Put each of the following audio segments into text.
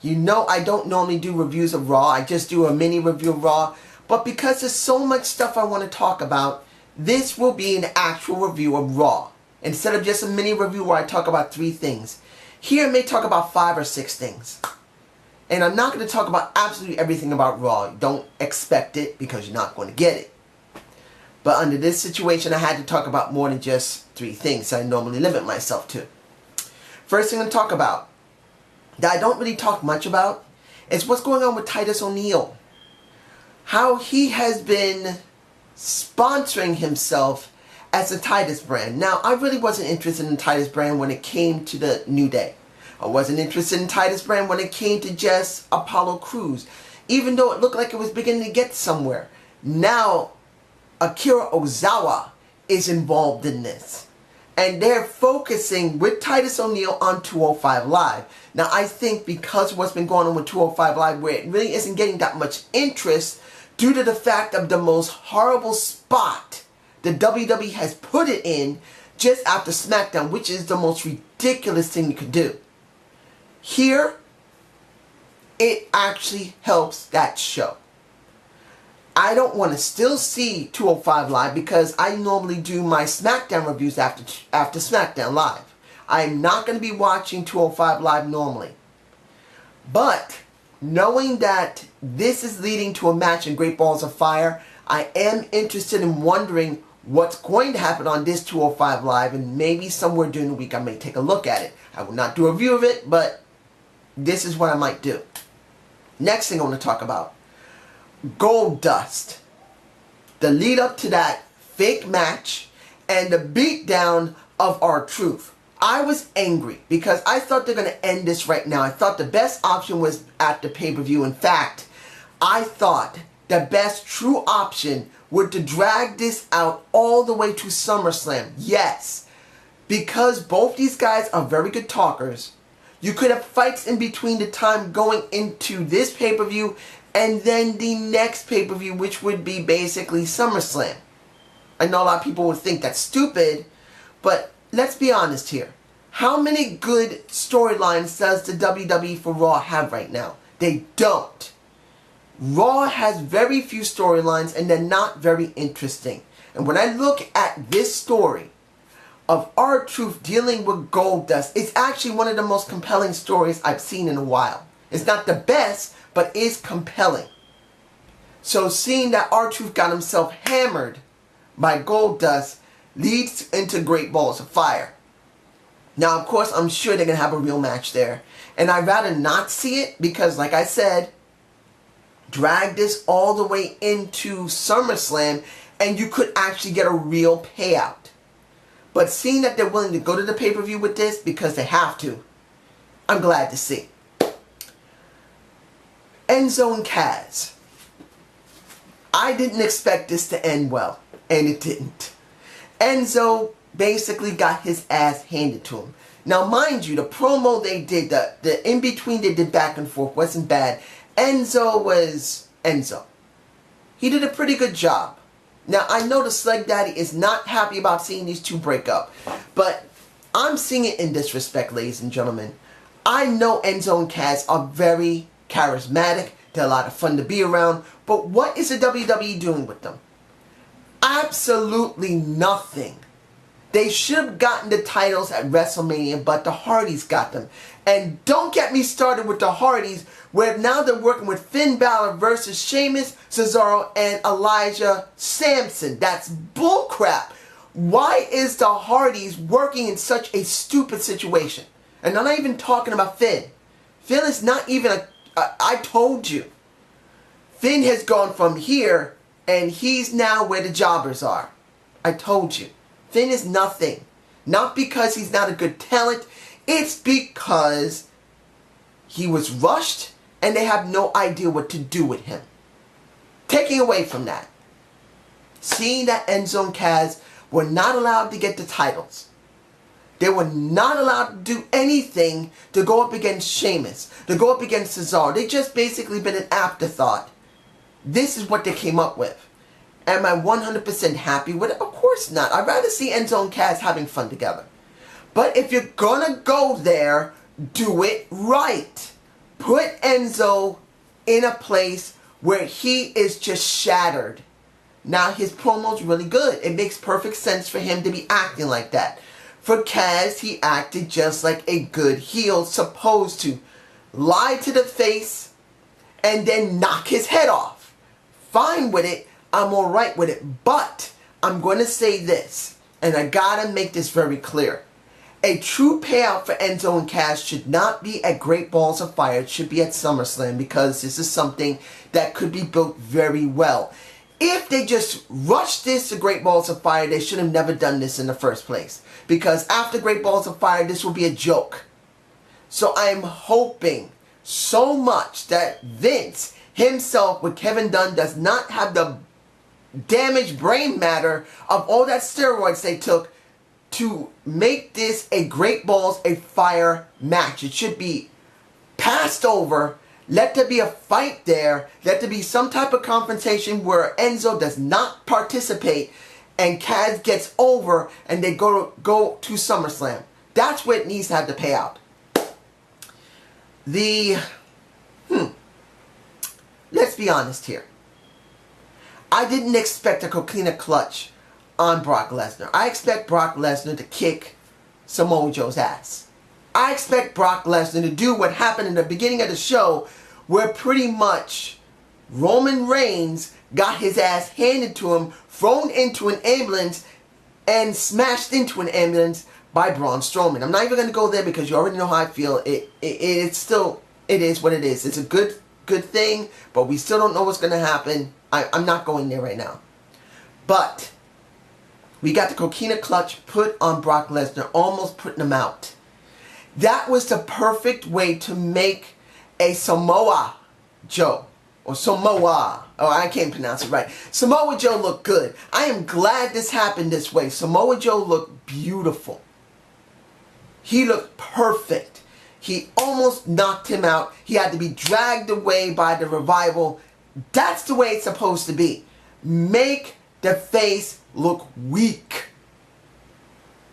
You know I don't normally do reviews of Raw. I just do a mini review of Raw. But because there's so much stuff I want to talk about, this will be an actual review of Raw. Instead of just a mini review where I talk about 3 things. Here I may talk about 5 or 6 things. And I'm not going to talk about absolutely everything about Raw. Don't expect it because you're not going to get it. But under this situation, I had to talk about more than just 3 things I normally limit myself to. First thing I'm going to talk about, that I don't really talk much about, is what's going on with Titus ONeil. How he has been sponsoring himself as a Titus brand. Now, I really wasn't interested in Titus brand when it came to the New Day. I wasn't interested in Titus brand when it came to just Apollo Crews, even though it looked like it was beginning to get somewhere. Now, Akira Ozawa is involved in this. And they're focusing with Titus ONeil on 205 Live. Now, I think because of what's been going on with 205 Live, where it really isn't getting that much interest due to the fact of the most horrible spot the WWE has put it in just after SmackDown, which is the most ridiculous thing you could do. Here, it actually helps that show. I don't want to still see 205 Live because I normally do my SmackDown reviews after SmackDown Live. I'm not going to be watching 205 Live normally. But knowing that this is leading to a match in Great Balls of Fire, I am interested in wondering what's going to happen on this 205 Live, and maybe somewhere during the week I may take a look at it. I will not do a review of it, but this is what I might do. Next thing I want to talk about. Gold Dust. The lead up to that fake match and the beatdown of R-Truth. I was angry because I thought they're going to end this right now. I thought the best option was at the pay-per-view. In fact, I thought the best true option would to drag this out all the way to SummerSlam. Yes, because both these guys are very good talkers. You could have fights in between the time going into this pay-per-view and then the next pay-per-view, which would be basically SummerSlam. I know a lot of people would think that's stupid, but let's be honest here. How many good storylines does the WWE for Raw have right now? They don't. Raw has very few storylines and they're not very interesting. And when I look at this story of R-Truth dealing with Goldust, it's actually one of the most compelling stories I've seen in a while. It's not the best, but is compelling. So seeing that R-Truth got himself hammered by Goldust leads into Great Balls of Fire. Now, of course, I'm sure they're going to have a real match there. And I'd rather not see it because, like I said, drag this all the way into SummerSlam and you could actually get a real payout. But seeing that they're willing to go to the pay-per-view with this because they have to, I'm glad to see. Endzone Cash. I didn't expect this to end well, and it didn't. Enzo basically got his ass handed to him. Now, mind you, the promo they did, the in-between they did back and forth wasn't bad. Enzo was Enzo. He did a pretty good job. Now, I know the Slug Daddy is not happy about seeing these two break up, but I'm seeing it in disrespect, ladies and gentlemen. I know Endzone Cash are very charismatic. They're a lot of fun to be around. But what is the WWE doing with them? Absolutely nothing. They should have gotten the titles at WrestleMania, but the Hardys got them. And don't get me started with the Hardys, where now they're working with Finn Balor versus Sheamus, Cesaro, and Elijah Sampson. That's bullcrap. Why is the Hardys working in such a stupid situation? And I'm not even talking about Finn. Finn is not even I told you. Finn has gone from here, and he's now where the jobbers are. I told you. Finn is nothing. Not because he's not a good talent. It's because he was rushed, and they have no idea what to do with him. Taking away from that, seeing that Endzone Cash were not allowed to get the titles. They were not allowed to do anything to go up against Sheamus, to go up against Cesaro. They just basically been an afterthought. This is what they came up with. Am I 100% happy with it? Of course not. I'd rather see Endzone Cash having fun together. But if you're gonna go there, do it right. Put Enzo in a place where he is just shattered. Now his promo's really good. It makes perfect sense for him to be acting like that. For Kaz, he acted just like a good heel supposed to. Lie to the face and then knock his head off. Fine with it. I'm alright with it. But I'm going to say this, and I gotta make this very clear. A true payout for Endzone Cash should not be at Great Balls of Fire. It should be at SummerSlam, because this is something that could be built very well. If they just rushed this to Great Balls of Fire, they should have never done this in the first place. Because after Great Balls of Fire, this will be a joke. So I'm hoping so much that Vince himself with Kevin Dunn does not have the damaged brain matter of all that steroids they took to make this a Great Balls of Fire match. It should be passed over. Let there be a fight there. Let there be some type of confrontation where Enzo does not participate and Kaz gets over and they go to SummerSlam. That's where it needs to have the payout. Let's be honest here. I didn't expect a coquina clutch on Brock Lesnar. I expect Brock Lesnar to kick Samoa Joe's ass. I expect Brock Lesnar to do what happened in the beginning of the show, where pretty much Roman Reigns got his ass handed to him, thrown into an ambulance, and smashed into an ambulance by Braun Strowman. I'm not even going to go there because you already know how I feel. It is what it is. It's a good thing, but we still don't know what's going to happen. I'm not going there right now. But we got the coquina clutch put on Brock Lesnar, almost putting him out. That was the perfect way to make a Samoa Joe, or Samoa, oh, I can't pronounce it right. Samoa Joe look good. I am glad this happened this way. Samoa Joe looked beautiful. He looked perfect. He almost knocked him out. He had to be dragged away by the Revival. That's the way it's supposed to be. Make the face look weak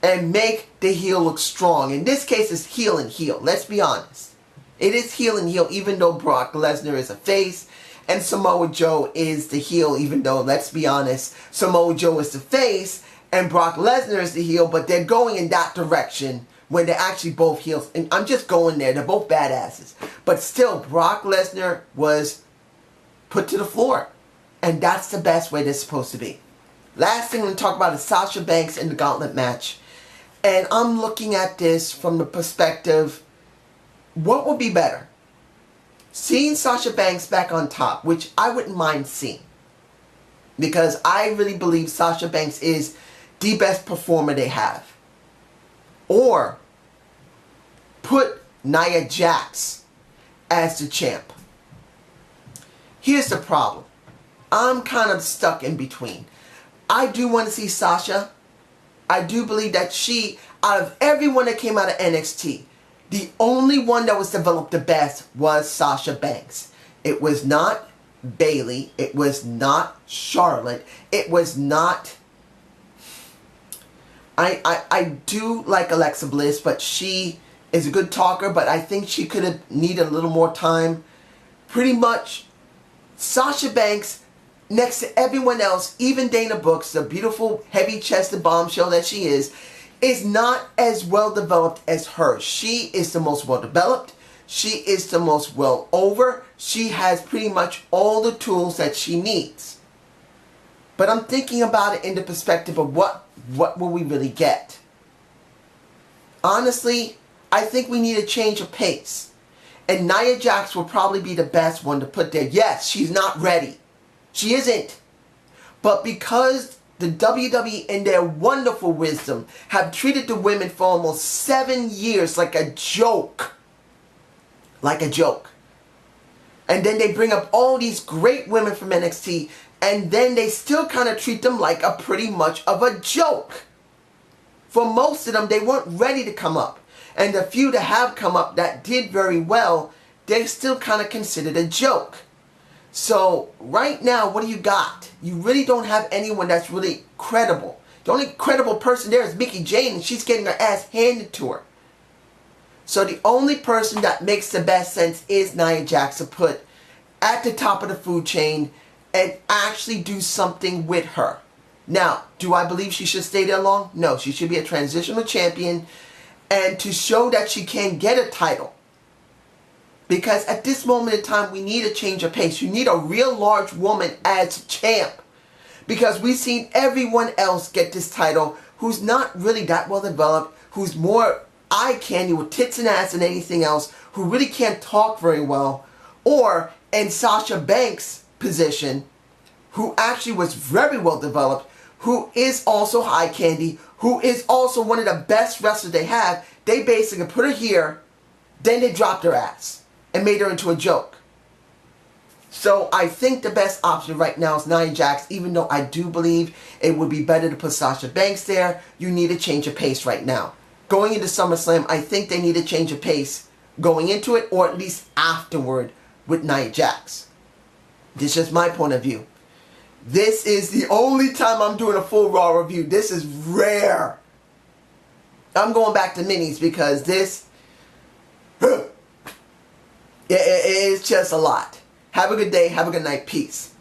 and make the heel look strong. In this case, it's heel and heel. Let's be honest. It is heel and heel, even though Brock Lesnar is a face and Samoa Joe is the heel, even though, let's be honest, Samoa Joe is the face and Brock Lesnar is the heel, but they're going in that direction when they're actually both heels. And I'm just going there. They're both badasses. But still, Brock Lesnar was put to the floor. And that's the best way they're supposed to be. Last thing I'm going to talk about is Sasha Banks in the gauntlet match. And I'm looking at this from the perspective, what would be better? Seeing Sasha Banks back on top, which I wouldn't mind seeing. Because I really believe Sasha Banks is the best performer they have. Or put Nia Jax as the champ. Here's the problem. I'm kind of stuck in between. I do want to see Sasha. I do believe that she, out of everyone that came out of NXT, the only one that was developed the best was Sasha Banks. It was not Bayley. It was not Charlotte. It was not... I do like Alexa Bliss, but she is a good talker, but I think she could have needed a little more time. Pretty much, Sasha Banks, next to everyone else, even Dana Brooks, the beautiful, heavy-chested bombshell that she is not as well developed as her. She is the most well developed. She is the most well over. She has pretty much all the tools that she needs. But I'm thinking about it in the perspective of what will we really get? Honestly, I think we need a change of pace. And Nia Jax will probably be the best one to put there. Yes, she's not ready. She isn't. But because the WWE in their wonderful wisdom have treated the women for almost 7 years like a joke. Like a joke. And then they bring up all these great women from NXT, and then they still kind of treat them like a pretty much of a joke. For most of them, they weren't ready to come up. And the few that have come up that did very well, they're still kind of considered a joke. So, right now, what do you got? You really don't have anyone that's really credible. The only credible person there is Mickie James, and she's getting her ass handed to her. So the only person that makes the best sense is Nia Jax to put at the top of the food chain and actually do something with her. Now, do I believe she should stay there long? No, she should be a transitional champion and to show that she can get a title. Because at this moment in time, we need a change of pace. You need a real large woman as champ. Because we've seen everyone else get this title who's not really that well developed, who's more eye candy with tits and ass than anything else, who really can't talk very well, or in Sasha Banks' position, who actually was very well developed, who is also high candy, who is also one of the best wrestlers they have. They basically put her here, then they dropped her ass and made her into a joke. So I think the best option right now is Nia Jax, even though I do believe it would be better to put Sasha Banks there. You need a change of pace right now. Going into SummerSlam, I think they need a change of pace going into it, or at least afterward with Nia Jax. This is just my point of view. This is the only time I'm doing a full Raw review. This is rare. I'm going back to minis because this, it's just a lot. Have a good day. Have a good night. Peace.